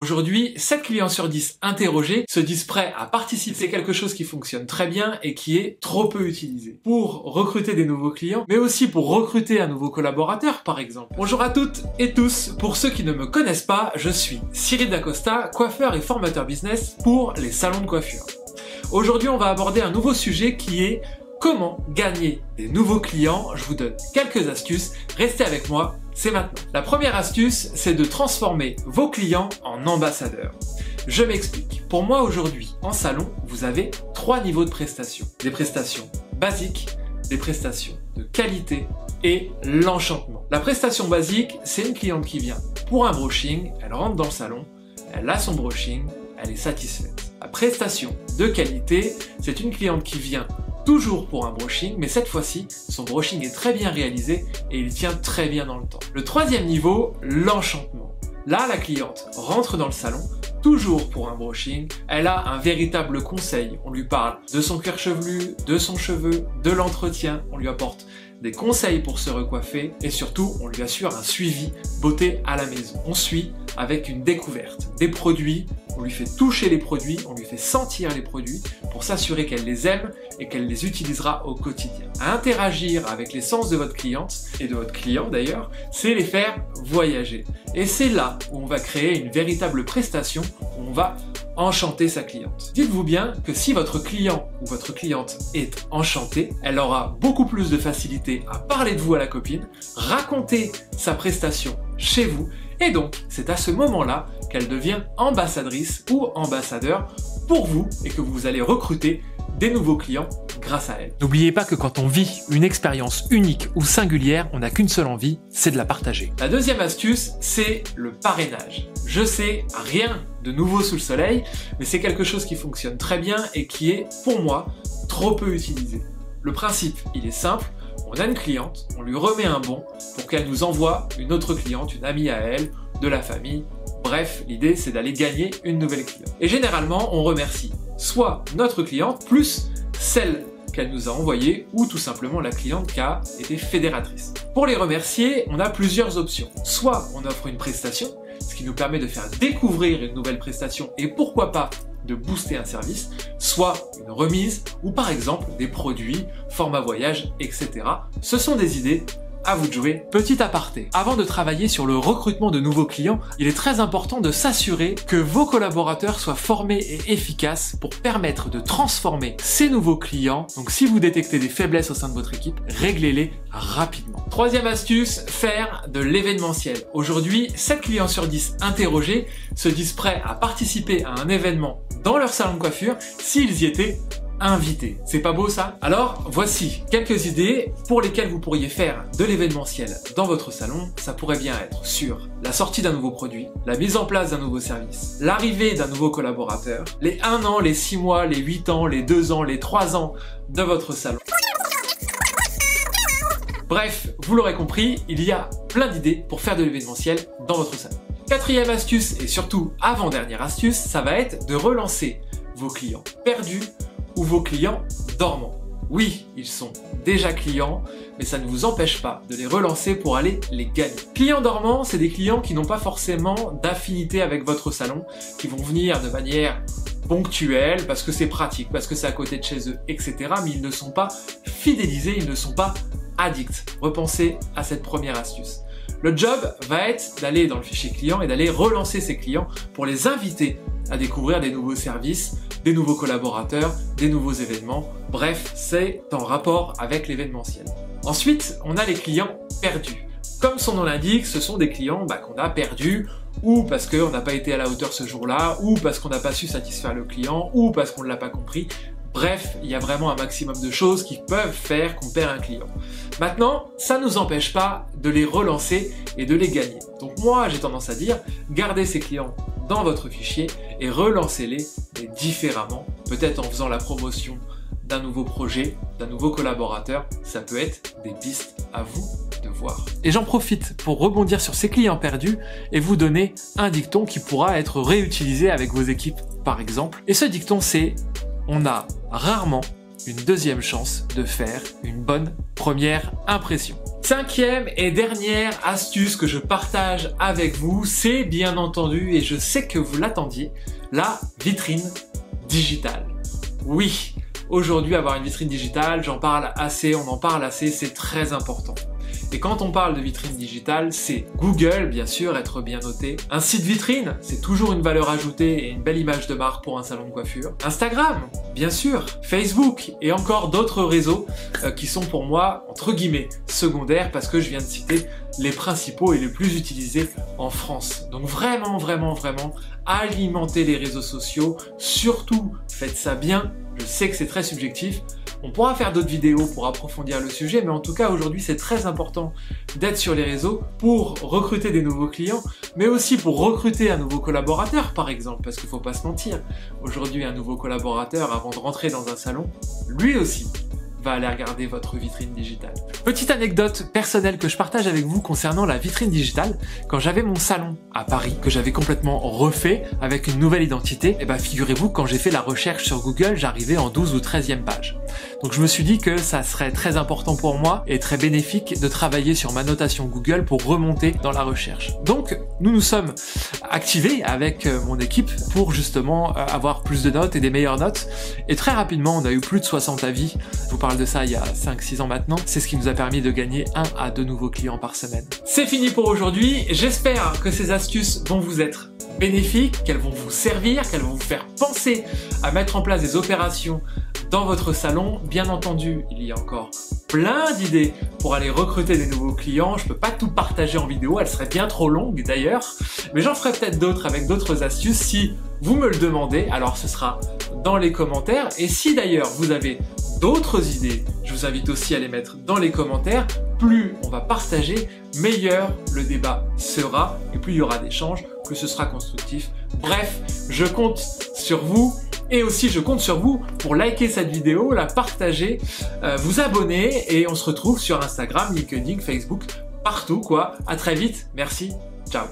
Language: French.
Aujourd'hui, 7 clients sur 10 interrogés se disent prêts à participer à quelque chose qui fonctionne très bien et qui est trop peu utilisé. Pour recruter des nouveaux clients, mais aussi pour recruter un nouveau collaborateur par exemple. Bonjour à toutes et tous, pour ceux qui ne me connaissent pas, je suis Cyril Dacosta, coiffeur et formateur business pour les salons de coiffure. Aujourd'hui, on va aborder un nouveau sujet qui est comment gagner des nouveaux clients. Je vous donne quelques astuces, restez avec moi, c'est maintenant. La première astuce, c'est de transformer vos clients en ambassadeurs. Je m'explique. Pour moi aujourd'hui, en salon, vous avez 3 niveaux de prestations. Des prestations basiques, des prestations de qualité et l'enchantement. La prestation basique, c'est une cliente qui vient pour un brushing, elle rentre dans le salon, elle a son brushing, elle est satisfaite. La prestation de qualité, c'est une cliente qui vient toujours pour un brushing, mais cette fois-ci, son brushing est très bien réalisé et il tient très bien dans le temps. Le troisième niveau, l'enchantement. Là, la cliente rentre dans le salon, toujours pour un brushing, elle a un véritable conseil. On lui parle de son cuir chevelu, de son cheveu, de l'entretien, on lui apporte des conseils pour se recoiffer et surtout, on lui assure un suivi beauté à la maison. On suit avec une découverte des produits, on lui fait toucher les produits, on lui fait sentir les produits pour s'assurer qu'elle les aime et qu'elle les utilisera au quotidien. À interagir avec les sens de votre cliente et de votre client d'ailleurs, c'est les faire voyager. Et c'est là où on va créer une véritable prestation, où on va enchanter sa cliente. Dites-vous bien que si votre client ou votre cliente est enchantée, elle aura beaucoup plus de facilité à parler de vous à la copine, raconter sa prestation chez vous, et donc c'est à ce moment-là qu'elle devient ambassadrice ou ambassadeur pour vous et que vous allez recruter des nouveaux clients grâce à elle. N'oubliez pas que quand on vit une expérience unique ou singulière, on n'a qu'une seule envie, c'est de la partager. La deuxième astuce, c'est le parrainage. Je sais, rien de nouveau sous le soleil, mais c'est quelque chose qui fonctionne très bien et qui est, pour moi, trop peu utilisé. Le principe, il est simple. On a une cliente, on lui remet un bon pour qu'elle nous envoie une autre cliente, une amie à elle, de la famille. Bref, l'idée c'est d'aller gagner une nouvelle cliente. Et généralement, on remercie soit notre cliente plus celle qu'elle nous a envoyée ou tout simplement la cliente qui a été fédératrice. Pour les remercier, on a plusieurs options. Soit on offre une prestation, ce qui nous permet de faire découvrir une nouvelle prestation et pourquoi pas de booster un service, soit une remise ou par exemple des produits, format voyage, etc. Ce sont des idées, à vous de jouer. Petit aparté, avant de travailler sur le recrutement de nouveaux clients, il est très important de s'assurer que vos collaborateurs soient formés et efficaces pour permettre de transformer ces nouveaux clients. Donc si vous détectez des faiblesses au sein de votre équipe, réglez-les rapidement. Troisième astuce, faire de l'événementiel. Aujourd'hui, 7 clients sur 10 interrogés se disent prêts à participer à un événement dans leur salon de coiffure s'ils y étaient invités. C'est pas beau ça? Alors, voici quelques idées pour lesquelles vous pourriez faire de l'événementiel dans votre salon. Ça pourrait bien être sur la sortie d'un nouveau produit, la mise en place d'un nouveau service, l'arrivée d'un nouveau collaborateur, les 1 an, les 6 mois, les 8 ans, les 2 ans, les 3 ans de votre salon. Bref, vous l'aurez compris, il y a plein d'idées pour faire de l'événementiel dans votre salon. Quatrième astuce et surtout avant-dernière astuce, ça va être de relancer vos clients perdus ou vos clients dormants. Oui, ils sont déjà clients, mais ça ne vous empêche pas de les relancer pour aller les gagner. Clients dormants, c'est des clients qui n'ont pas forcément d'affinité avec votre salon, qui vont venir de manière ponctuelle, parce que c'est pratique, parce que c'est à côté de chez eux, etc. Mais ils ne sont pas fidélisés, ils ne sont pas addicts. Repensez à cette première astuce. Le job va être d'aller dans le fichier client et d'aller relancer ces clients pour les inviter à découvrir des nouveaux services, des nouveaux collaborateurs, des nouveaux événements. Bref, c'est en rapport avec l'événementiel. Ensuite, on a les clients perdus. Comme son nom l'indique, ce sont des clients qu'on a perdus, ou parce qu'on n'a pas été à la hauteur ce jour-là, ou parce qu'on n'a pas su satisfaire le client, ou parce qu'on ne l'a pas compris. Bref, il y a vraiment un maximum de choses qui peuvent faire qu'on perd un client. Maintenant, ça ne nous empêche pas de les relancer et de les gagner. Donc moi, j'ai tendance à dire, gardez ces clients dans votre fichier et relancez-les mais différemment, peut-être en faisant la promotion d'un nouveau projet, d'un nouveau collaborateur. Ça peut être des pistes à vous de voir. Et j'en profite pour rebondir sur ces clients perdus et vous donner un dicton qui pourra être réutilisé avec vos équipes par exemple. Et ce dicton c'est: on a rarement une deuxième chance de faire une bonne première impression. Cinquième et dernière astuce que je partage avec vous, c'est bien entendu, et je sais que vous l'attendiez, la vitrine digitale. Oui, aujourd'hui avoir une vitrine digitale, j'en parle assez, on en parle assez, c'est très important. Et quand on parle de vitrine digitale, c'est Google, bien sûr, être bien noté. Un site vitrine, c'est toujours une valeur ajoutée et une belle image de marque pour un salon de coiffure. Instagram, bien sûr. Facebook et encore d'autres réseaux qui sont pour moi, entre guillemets, secondaires parce que je viens de citer les principaux et les plus utilisés en France. Donc vraiment, alimentez les réseaux sociaux. Surtout, faites ça bien. Je sais que c'est très subjectif. On pourra faire d'autres vidéos pour approfondir le sujet, mais en tout cas aujourd'hui c'est très important d'être sur les réseaux pour recruter des nouveaux clients, mais aussi pour recruter un nouveau collaborateur par exemple, parce qu'il ne faut pas se mentir. Aujourd'hui un nouveau collaborateur, avant de rentrer dans un salon, lui aussi va aller regarder votre vitrine digitale. Petite anecdote personnelle que je partage avec vous concernant la vitrine digitale. Quand j'avais mon salon à Paris, que j'avais complètement refait avec une nouvelle identité, et figurez-vous, quand j'ai fait la recherche sur Google, j'arrivais en 12 ou 13e page. Donc je me suis dit que ça serait très important pour moi et très bénéfique de travailler sur ma notation Google pour remonter dans la recherche. Donc nous sommes activés avec mon équipe pour justement avoir plus de notes et des meilleures notes. Et très rapidement, on a eu plus de 60 avis. Je vous parle de ça il y a 5-6 ans maintenant. C'est ce qui nous a permis de gagner 1 à 2 nouveaux clients par semaine. C'est fini pour aujourd'hui. J'espère que ces astuces vont vous être bénéfiques, qu'elles vont vous servir, qu'elles vont vous faire penser à mettre en place des opérations dans votre salon. Bien entendu, il y a encore plein d'idées pour aller recruter des nouveaux clients. Je peux pas tout partager en vidéo, elle serait bien trop longue d'ailleurs, mais j'en ferai peut-être d'autres avec d'autres astuces si vous me le demandez. Alors ce sera dans les commentaires, et si d'ailleurs vous avez d'autres idées, je vous invite aussi à les mettre dans les commentaires. Plus on va partager, meilleur le débat sera, et plus il y aura d'échanges, plus ce sera constructif. Bref, je compte sur vous. Et aussi, je compte sur vous pour liker cette vidéo, la partager, vous abonner, et on se retrouve sur Instagram, LinkedIn, Facebook, partout quoi. À très vite, merci, ciao.